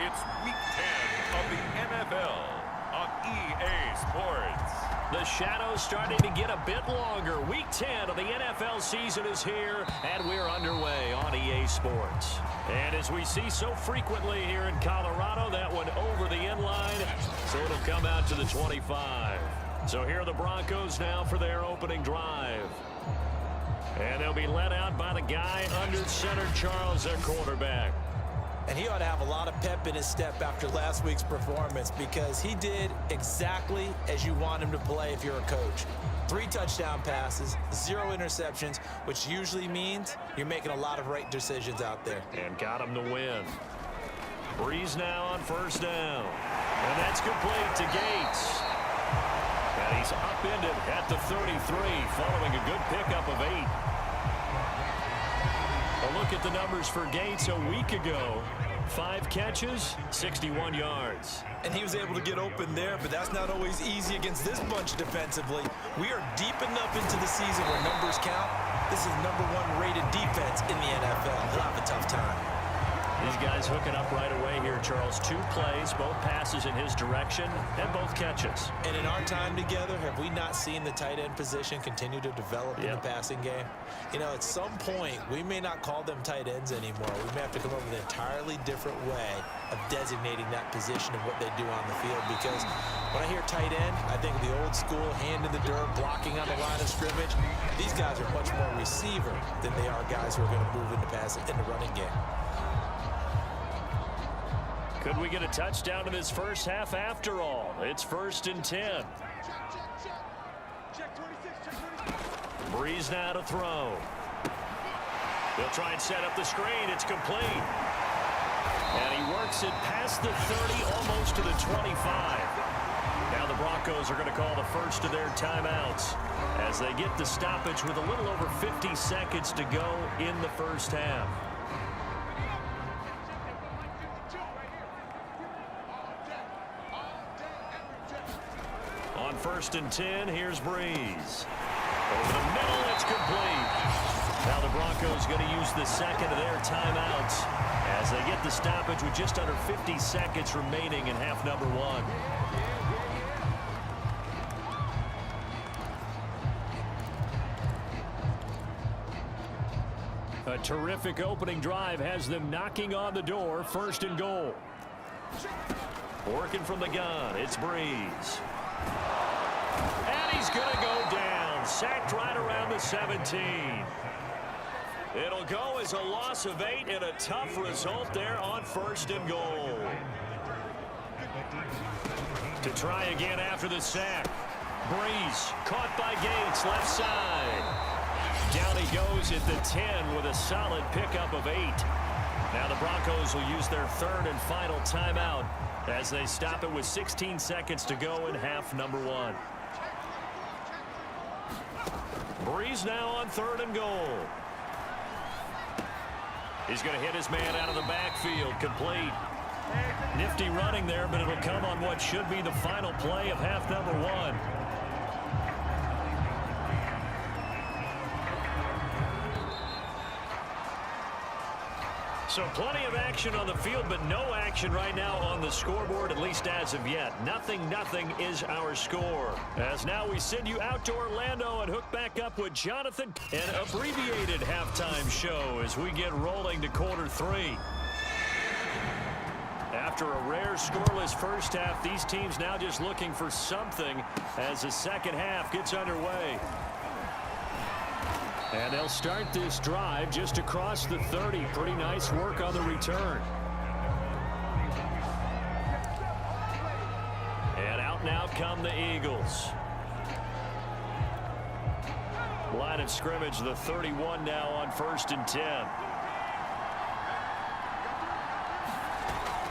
It's Week 10 of the NFL on EA Sports. The shadow's starting to get a bit longer. Week 10 of the NFL season is here, and we're underway on EA Sports. And as we see so frequently here in Colorado, that one over the end line, so it'll come out to the 25. So here are the Broncos now for their opening drive. And they'll be led out by the guy under center, Charles, their quarterback. And he ought to have a lot of pep in his step after last week's performance, because he did exactly as you want him to play if you're a coach. 3 touchdown passes, 0 interceptions, which usually means you're making a lot of right decisions out there. And got him to win. Breeze now on first down. And that's complete to Gates. And he's upended at the 33 following a good pickup of 8. A look at the numbers for Gates a week ago. 5 catches, 61 yards. And he was able to get open there, but that's not always easy against this bunch defensively. We are deep enough into the season where numbers count. This is #1 rated defense in the NFL. He'll have a tough time. These guys hooking up right away here, Charles. 2 plays, both passes in his direction, and both catches. And in our time together, have we not seen the tight end position continue to develop in the passing game? You know, at some point, we may not call them tight ends anymore. We may have to come up with an entirely different way of designating that position and what they do on the field. Because when I hear tight end, I think of the old school, hand in the dirt, blocking on the line of scrimmage. These guys are much more receiver than they are guys who are going to move into passing in the running game. Could we get a touchdown in this first half after all? It's 1st and 10. Breeze now to throw. They'll try and set up the screen. It's complete. And he works it past the 30, almost to the 25. Now the Broncos are going to call the first of their timeouts as they get the stoppage with a little over 50 seconds to go in the first half. On 1st and 10, here's Breeze. Over the middle, it's complete. Now the Broncos going to use the second of their timeouts as they get the stoppage with just under 50 seconds remaining in half number 1. A terrific opening drive has them knocking on the door. 1st and goal. Working from the gun, it's Breeze. And he's going to go down. Sacked right around the 17. It'll go as a loss of 8 and a tough result there on 1st and goal. To try again after the sack. Breeze caught by Gates, left side. Down he goes at the 10 with a solid pickup of 8. Now the Broncos will use their 3rd and final timeout as they stop it with 16 seconds to go in half number 1. Breeze now on 3rd and goal. He's going to hit his man out of the backfield. Complete. Nifty running there, but it'll come on what should be the final play of half number 1. So plenty of action on the field, but no action right now on the scoreboard, at least as of yet. 0-0 is our score. As now we send you out to Orlando and hook back up with Jonathan. An abbreviated halftime show as we get rolling to quarter 3. After a rare scoreless first half, these teams now just looking for something as the second half gets underway. And they'll start this drive just across the 30. Pretty nice work on the return. And out now come the Eagles. Line of scrimmage, the 31 now on 1st and 10.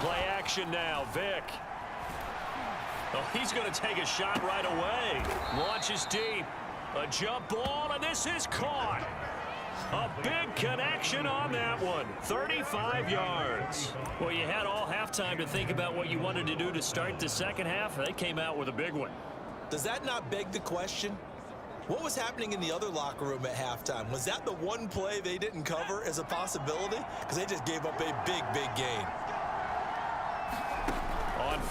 Play action now, Vick. Oh, he's going to take a shot right away. Launches deep. A jump ball, and this is caught. A big connection on that one. 35 yards. Well, you had all halftime to think about what you wanted to do to start the second half. They came out with a big one. Does that not beg the question? What was happening in the other locker room at halftime? Was that the one play they didn't cover as a possibility? Because they just gave up a big, big gain.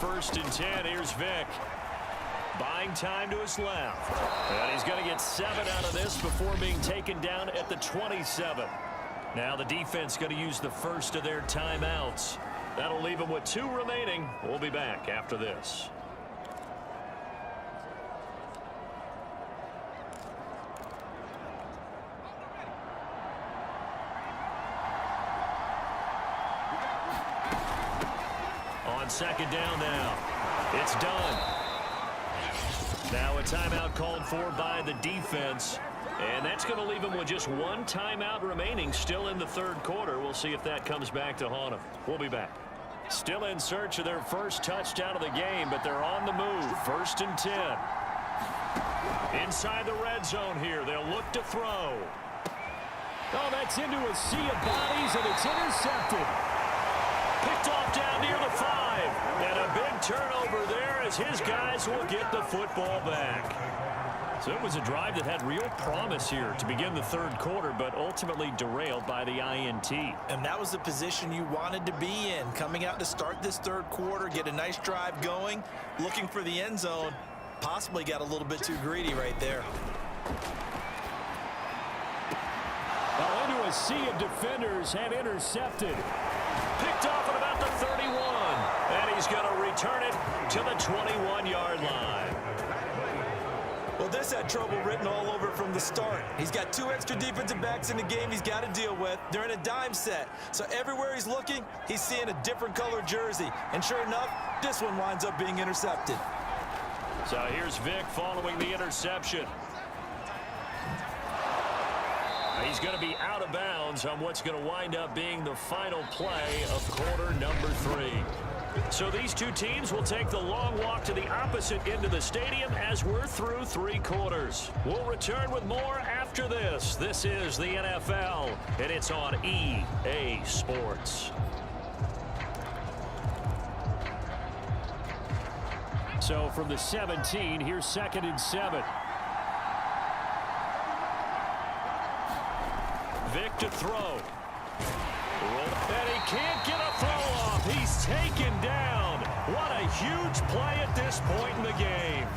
1st and 10. Here's Vic. Buying time to his left. And he's going to get 7 out of this before being taken down at the 27. Now the defense going to use the first of their timeouts. That'll leave them with 2 remaining. We'll be back after this. On 2nd down now. It's done. Now a timeout called for by the defense. And that's going to leave them with just 1 timeout remaining still in the 3rd quarter. We'll see if that comes back to haunt them. We'll be back. Still in search of their first touchdown of the game, but they're on the move. 1st and 10. Inside the red zone here. They'll look to throw. Oh, that's into a sea of bodies, and it's intercepted. Picked off down near the 5. And a big turnover there as his guys will get the football back. So it was a drive that had real promise here to begin the 3rd quarter, but ultimately derailed by the INT. And that was the position you wanted to be in, coming out to start this 3rd quarter, get a nice drive going, looking for the end zone. Possibly got a little bit too greedy right there. Well, into a sea of defenders and intercepted. Picked off at about the 31. And he's going to return it to the 21-yard line. Well, this had trouble written all over it from the start. He's got 2 extra defensive backs in the game he's got to deal with. They're in a dime set. So everywhere he's looking, he's seeing a different color jersey. And sure enough, this one winds up being intercepted. So here's Vic following the interception. He's going to be out of bounds on what's going to wind up being the final play of quarter number 3. So these 2 teams will take the long walk to the opposite end of the stadium as we're through 3 quarters. We'll return with more after this. This is the NFL, and it's on EA Sports. So from the 17, here's 2nd and 7. Vic to throw. And he can't get a throw off. He's taken down. What a huge play at this point in the game.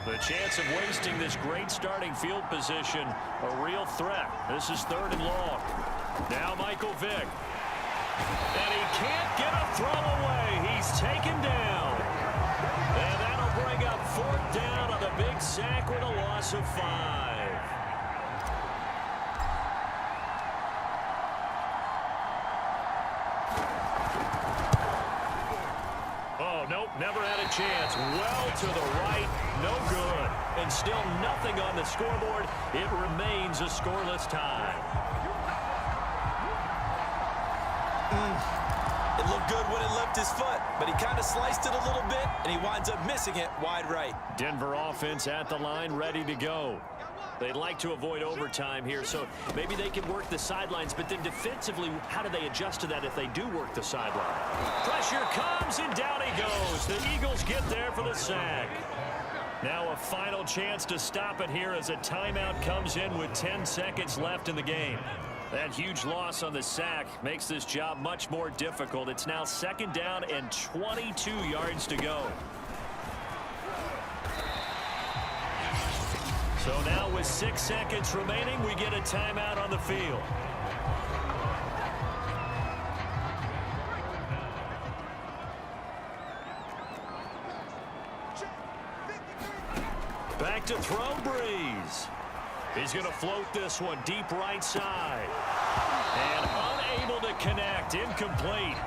The chance of wasting this great starting field position, a real threat. This is 3rd and long. Now Michael Vick. And he can't get a throw away. He's taken down. And that'll bring up 4th down on the big sack with a loss of 5. Oh, nope, never had a chance. Well to the right, no good. And still nothing on the scoreboard. It remains a scoreless tie. It looked good when it left his foot, but he kind of sliced it a little bit, and he winds up missing it wide right. Denver offense at the line, ready to go. They'd like to avoid overtime here, so maybe they can work the sidelines, but then defensively, how do they adjust to that if they do work the sideline? Pressure comes, and down he goes. The Eagles get there for the sack. Now a final chance to stop it here as a timeout comes in with 10 seconds left in the game. That huge loss on the sack makes this job much more difficult. It's now 2nd down and 22 yards to go. So now with 6 seconds remaining, we get a timeout on the field. Back to throw, Breeze. He's going to float this one deep right side. And unable to connect, incomplete.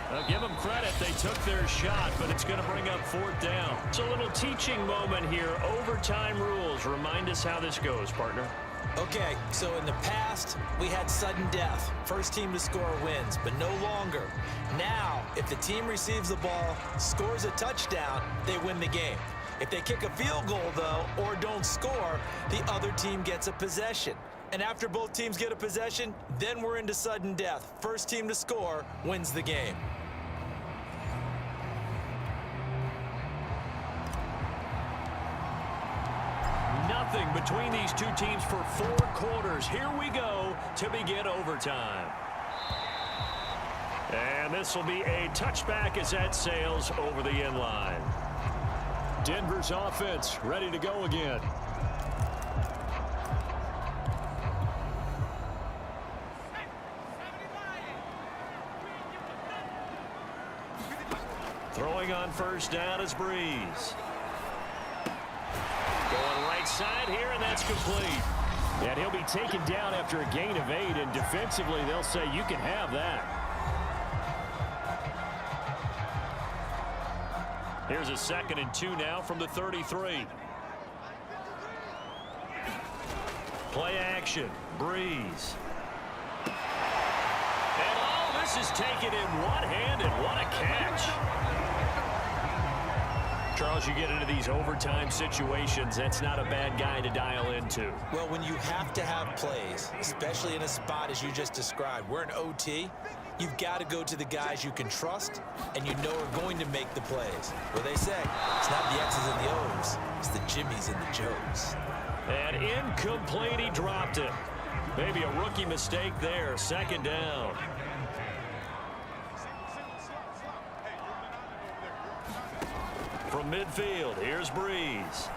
Now give them credit, they took their shot, but it's going to bring up 4th down. It's a little teaching moment here. Overtime rules. Remind us how this goes, partner. Okay, so in the past, we had sudden death. First team to score wins, but no longer. Now, if the team receives the ball, scores a touchdown, they win the game. If they kick a field goal, though, or don't score, the other team gets a possession. And after both teams get a possession, then we're into sudden death. First team to score wins the game. 0-0 between these two teams for 4 quarters. Here we go to begin overtime. And this will be a touchback as that sails over the end line. Denver's offense ready to go again. Throwing on first down is Breeze. Going right side here, and that's complete. And he'll be taken down after a gain of 8, and defensively they'll say you can have that. Here's a 2nd and 2 now from the 33. Play action. Breeze. And oh, this is taken in one-handed. What a catch. Charles, you get into these overtime situations, that's not a bad guy to dial into. Well, when you have to have plays, especially in a spot as you just described, we're in OT, you've got to go to the guys you can trust and you know are going to make the plays. Well, they say, it's not the X's and the O's, it's the Jimmys and the Joes. And incomplete, he dropped it. Maybe a rookie mistake there, 2nd down. From midfield, here's Breeze.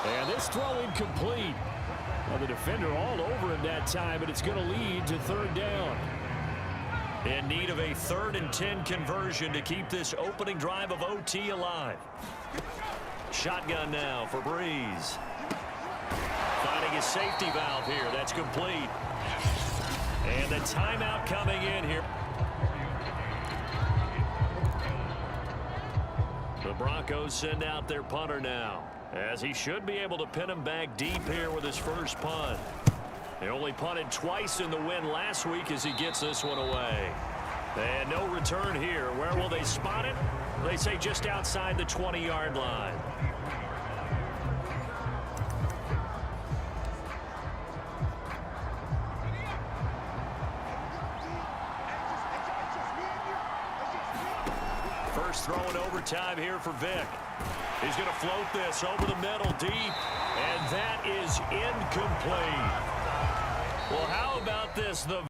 And this throw incomplete. Well, the defender all over him that time, but it's going to lead to 3rd down. In need of a 3rd and 10 conversion to keep this opening drive of OT alive. Shotgun now for Breeze. Finding his safety valve here. That's complete. And the timeout coming in here. The Broncos send out their punter now, as he should be able to pin him back deep here with his first punt. He only punted twice in the win last week as he gets this one away. And no return here. Where will they spot it? They say just outside the 20-yard line. First throw in overtime here for Vic. He's going to float this over the middle deep, and that is incomplete. Well, how about this? The